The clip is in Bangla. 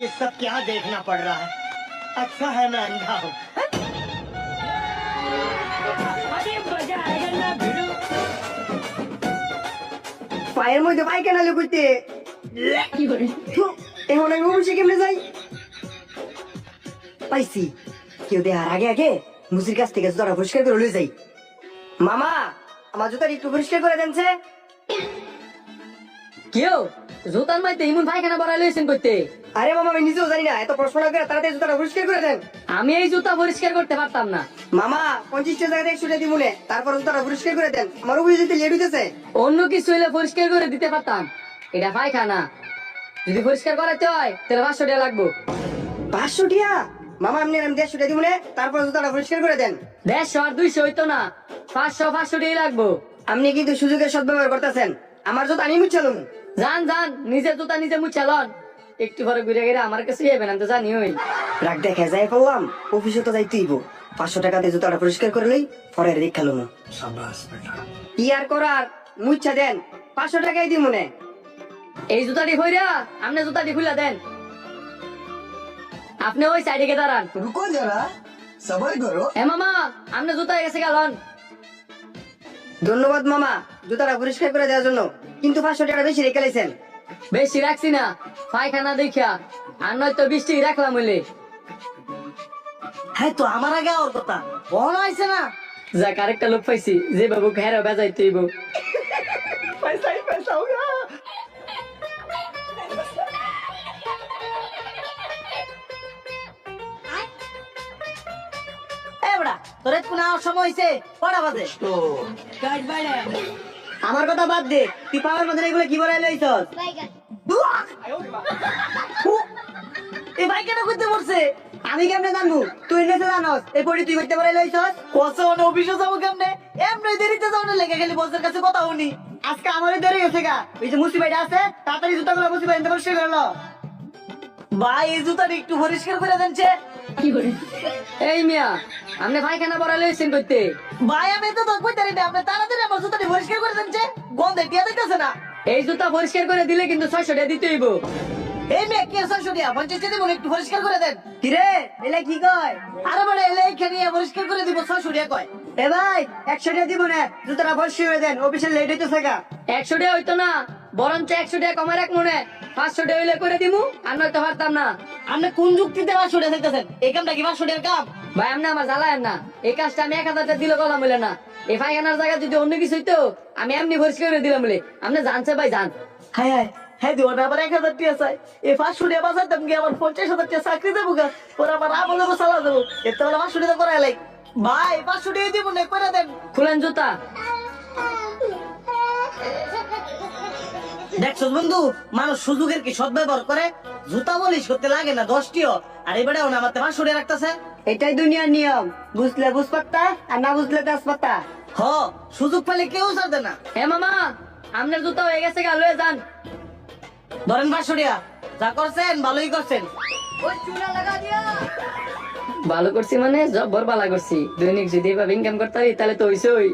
ये सब क्या देखना पड़ रहा है? अच्छा है मैं अंधा हूँ। পায়ের মধ্যে পায়খানা লুকুইতে এখন আমি অফিসে কেমনে যাই? পাইছি, কেউ দেখার আগে আগে মুসির কাছ থেকে জুতাটা পরিষ্কার করে লয়ে যাই। মামা, আমার জুতাটা একটু পরিষ্কার করে দেনছে। কেউ জুতার মাইতে ইমন পায়খানা বাড়াই লইছেন করতে? আরে মামা, আমি নিজেও জানি না, এত প্রশ্ন না করে তাড়াতাড়ি জুতাটা পরিষ্কার করে দেন। আমি এই জুতা পরিষ্কার করতে পারতাম না। মামা, 50টা জায়গাতে 100টা দিব মনে, তারপর জুতাটা পরিষ্কার করে দেন। আমার অফিসে যেতে লেট হইতেছে। অন্য কিছু হইলে পরিষ্কার করে দিতে পারতাম, এটা পায়খানা। যদি পরিষ্কার করাতে হয় তাহলে 500 টাকা লাগবো। 500 টিয়া? মামা, আমি 150টা দিব মনে, তারপর জুতাটা পরিষ্কার করে দেন। 150 আর 200 হইতো না, 500 টাকা লাগবো। আপনি কিন্তু সুযোগের সদ্ব্যবহার করতেছেন। আমার জুতা আমি মুছালুম। যান যান, নিজের জুতা নিজে মুছালন। একটু পরে ঘুরে গেলে আমার কাছে যাবেন, আমি তো জানি ওই। রাগ দেখে যাই বললাম, অফিসে তো যাইতেইব। 500 টাকা দিয়ে জুতাটা পরিষ্কার করলেই পরে দেখালো না। কি আর করার, মুচ্ছা দেন, 500 টাকাই দি মনে। এই জুতাটি হইরা আপনি জুতাটি খুলে দেন। আপনি ওই সাইডে গিয়ে দাঁড়ান। रुको जरा, सबर करो। এ মামা, আপনি জুতা গেছে গেলন। ধন্যবাদ মামা, জুতাটা পরিষ্কার করে দেওয়ার জন্য, কিন্তু 500 টাকা বেশি রেখে লাইছেন। বেশি রাখছি না, পায়খানা দেখা। আর নয়তো 20 টাকা রাখলাম হইলে। হ্যাঁ তো আমার আগে আর কথা বলা হয়েছে না। যাক, আরেকটা লোক পাইছি যে বাবু ঘেরা বেজাইতে হইব। পয়সা ही पैसा होगा। এবড়া, তোরে কোন সময় হইছে? কটা বাজে? আমার কথা বাদ দে, তুই পাওয়ার মধ্যে এগুলো কি বলে লইছস? এই বাইক কেন করতে পড়ছে? আমি কেমনে জানবো? তুই নেতে জানস এই পড়ি তুই করতে পারে লইছস? কসে অন অফিসে যাবো কেমনে? এমনি দেরিতে যাও না, লেগে গেলি বসের কাছে কথা হনি। আজকে আমারে দেরি হয়েছে গা। এই যে মুসি ভাইটা আছে, তাড়াতাড়ি জুতাগুলো মুসি ভাই পরিষ্কার করে লো। ভাই, এই জুতাটা একটু পরিষ্কার করে দেনছে। এই মিয়া, আপনি পায়খানা বড়া লইছেন করতে? ভাই, আমি তো তো কইতারি না, আপনি তাড়াতাড়ি আমার জুতাটা পরিষ্কার করে দেনছে। গন্ধে টিয়া দিতেছে না। এই জুতা পরিষ্কার করে দিলে কিন্তু 600 টাকা দিতে হইব। এই মেয়ে কে 600 টাকা 50 টাকা দিব, একটু পরিষ্কার করে দেন। কি রে, এলে কি কয়? আরে বড়, এলে এখানে পরিষ্কার করে দিব 600 টাকা কয়। এ ভাই, 100 টাকা দিব না, জুতাটা পরিষ্কার করে দেন, অফিসে লেট হইতেছে গা। 100 টাকা হইতো না, বরঞ্চ 100 টাকা কমায় রাখ মনে। 500 টাকা হইলে করে দিমু, আর নয়তো পারতাম না। আপনি কোন যুক্তিতে 500 টাকা চাইতেছেন? এই কামটা কি 500 টাকার কাম? ভাই, আপনি আমার জ্বালায়েন না। এই কাজটা আমি 1000 টাকা দিলে গলাম হইলে না। এই পায়খানার জায়গা যদি অন্য কিছু হইতো, আমি এমনি পরিষ্কার করে দিলাম বলে। আপনি জানছে ভাই, জান। হায় হায়, হ্যাঁ দিও না, আবার 1000 টাকা চাই। এই 500 টাকা বাঁচাতাম কি আমার 50,000 টাকা চাকরি দেবো গা। ওরা আমার আমল দেবো, চালা দেবো। এর তো বেলা 500 টাকা করাই লাই। ভাই, 500 টাকা দিব না, করে দেন। খুলেন জুতা। দেখছো বন্ধু, মানুষ সুযোগের কি সদ্ব্যবহার করে? জুতা বলিস করতে লাগে না 10টিও, আর এবারে আমার 500 টাকা রাখতেছে। এটাই দুনিয়ার নিয়ম, বুঝলে বুঝপাত্তা, আর না বুঝলে তেজপাত্তা। হ, সুযোগ পেলে কেউ ছাড়বে না। হে মামা, আপনার জুতা হয়ে গেছে গা, লয়ে যান। ধরেন 500 টাকা, যা করছেন ভালোই করছেন। ভালো করছি মানে জব্বর বালা করছি। দৈনিক যদি এভাবে ইনকাম করতে পারি তাহলে তো হইছই।